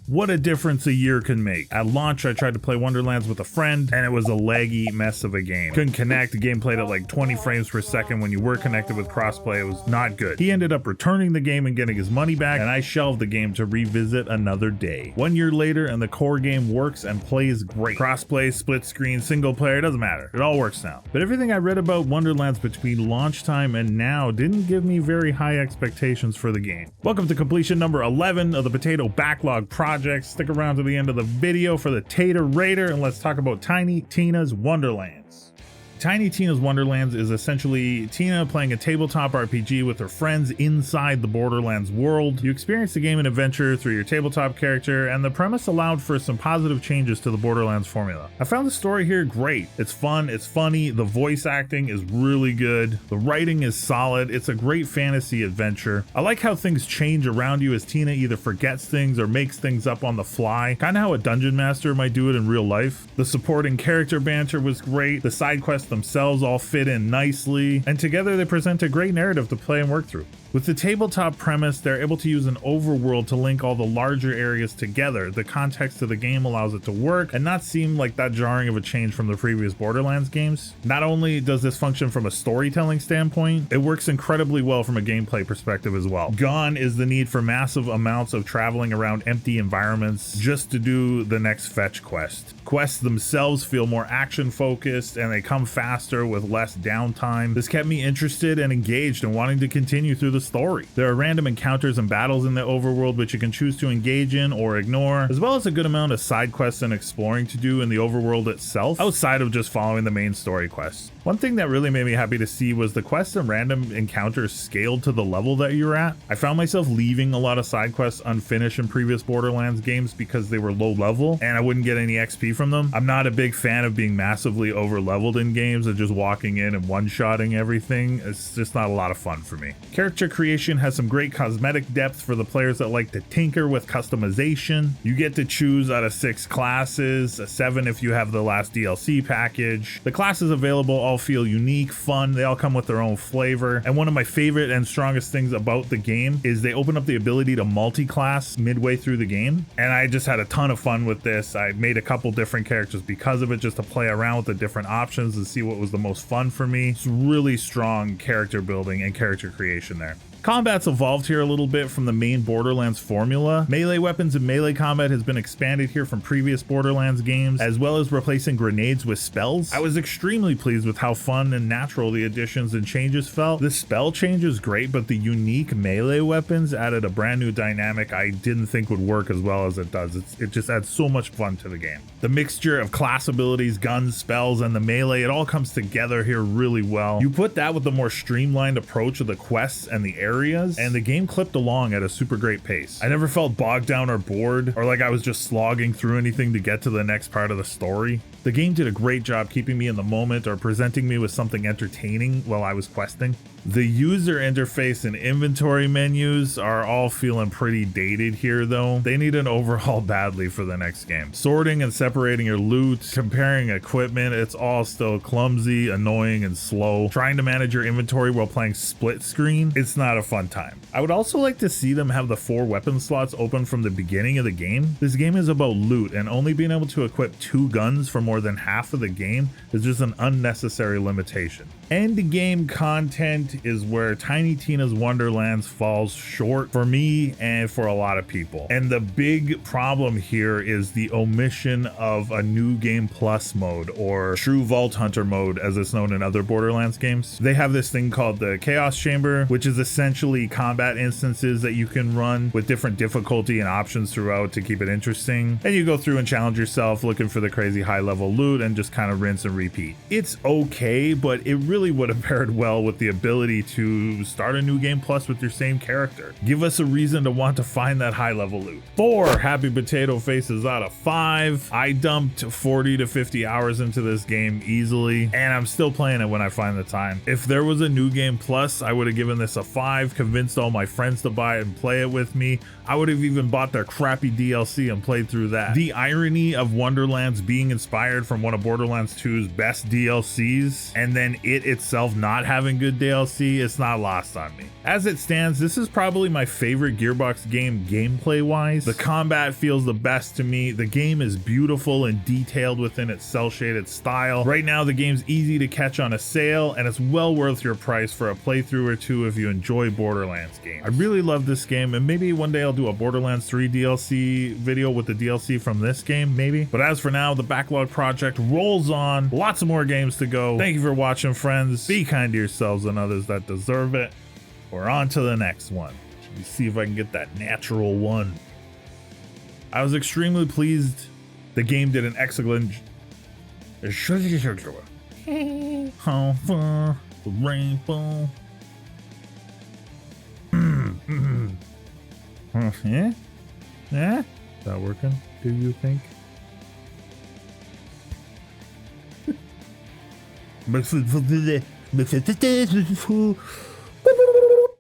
What a difference a year can make. At launch, I tried to play Wonderlands with a friend, and it was a laggy mess of a game. Couldn't connect, the game played at like 20 frames per second. When you were connected with crossplay, it was not good. He ended up returning the game and getting his money back, and I shelved the game to revisit another day. 1 year later, and the core game works and plays great. Crossplay, split screen, single player, it doesn't matter. It all works now. But everything I read about Wonderlands between launch time and now didn't give me very high expectations for the game. Welcome to completion number 11 of the Potato Backlog Project. Stick around to the end of the video for the Tater Raider, and let's talk about Tiny Tina's Wonderlands. Tiny Tina's Wonderlands is essentially Tina playing a tabletop RPG with her friends inside the Borderlands world. You experience the game and adventure through your tabletop character, and the premise allowed for some positive changes to the Borderlands formula. I found the story here great. It's fun, it's funny, the voice acting is really good, the writing is solid, it's a great fantasy adventure. I like how things change around you as Tina either forgets things or makes things up on the fly, kinda how a dungeon master might do it in real life. The supporting character banter was great, the side quests themselves all fit in nicely, and together they present a great narrative to play and work through. With the tabletop premise, they're able to use an overworld to link all the larger areas together. The context of the game allows it to work and not seem like that jarring of a change from the previous Borderlands games. Not only does this function from a storytelling standpoint, it works incredibly well from a gameplay perspective as well. Gone is the need for massive amounts of traveling around empty environments just to do the next fetch quest. Quests themselves feel more action focused and they come faster with less downtime. This kept me interested and engaged and wanting to continue through the story. There are random encounters and battles in the overworld which you can choose to engage in or ignore, as well as a good amount of side quests and exploring to do in the overworld itself, outside of just following the main story quests. One thing that really made me happy to see was the quests and random encounters scaled to the level that you're at. I found myself leaving a lot of side quests unfinished in previous Borderlands games because they were low level and I wouldn't get any XP from them. I'm not a big fan of being massively over leveled in games and just walking in and one-shotting everything. It's just not a lot of fun for me. Character creation has some great cosmetic depth for the players that like to tinker with customization. You get to choose out of 6 classes, 7 if you have the last DLC package. The classes available all feel unique, fun, they all come with their own flavor, and one of my favorite and strongest things about the game is they open up the ability to multi-class midway through the game, and I just had a ton of fun with this. I made a couple different characters because of it, just to play around with the different options and see what was the most fun for me. It's really strong character building and character creation there. Combat's evolved here a little bit from the main Borderlands formula. Melee weapons and melee combat has been expanded here from previous Borderlands games, as well as replacing grenades with spells. I was extremely pleased with how fun and natural the additions and changes felt. The spell change is great, but the unique melee weapons added a brand new dynamic I didn't think would work as well as it does. It just adds so much fun to the game. The mixture of class abilities, guns, spells, and the melee, it all comes together here really well. You put that with the more streamlined approach of the quests and the areas, and the game clipped along at a super great pace. I never felt bogged down or bored, or like I was just slogging through anything to get to the next part of the story. The game did a great job keeping me in the moment or presenting me with something entertaining while I was questing. The user interface and inventory menus are all feeling pretty dated here though. They need an overhaul badly for the next game. Sorting and separating your loot, comparing equipment, it's all still clumsy, annoying, and slow. Trying to manage your inventory while playing split screen, it's not a fun time. I would also like to see them have the 4 weapon slots open from the beginning of the game. This game is about loot, and only being able to equip 2 guns for more than half of the game is just an unnecessary limitation. End game content is where Tiny Tina's Wonderlands falls short for me and for a lot of people. And the big problem here is the omission of a new game plus mode, or true Vault Hunter mode as it's known in other Borderlands games. They have this thing called the Chaos Chamber, which is essentially combat instances that you can run with different difficulty and options throughout to keep it interesting. And you go through and challenge yourself looking for the crazy high level loot and just kind of rinse and repeat. It's okay, but it really would have paired well with the ability to start a new game plus with your same character. Give us a reason to want to find that high level loot. 4 happy potato faces out of 5. I dumped 40 to 50 hours into this game easily, and I'm still playing it when I find the time. If there was a new game plus, I would have given this a 5, convinced all my friends to buy it and play it with me. I would have even bought their crappy DLC and played through that. The irony of Wonderlands being inspired inspired from one of Borderlands 2's best DLCs, and then it itself not having good DLC, it's not lost on me. As it stands, this is probably my favorite Gearbox game gameplay wise. The combat feels the best to me. The game is beautiful and detailed within its cel shaded style. Right now the game's easy to catch on a sale, and it's well worth your price for a playthrough or two if you enjoy Borderlands games. I really love this game, and maybe one day I'll do a Borderlands 3 DLC video with the DLC from this game, maybe. But as for now, the backlog project rolls on. Lots of more games to go. Thank you for watching, friends. Be kind to yourselves and others that deserve it. We're on to the next one. Let me see if I can get that natural one. I was extremely pleased. The game did an excellent how far the rainbow. Yeah? Yeah? Is that working? Do you think?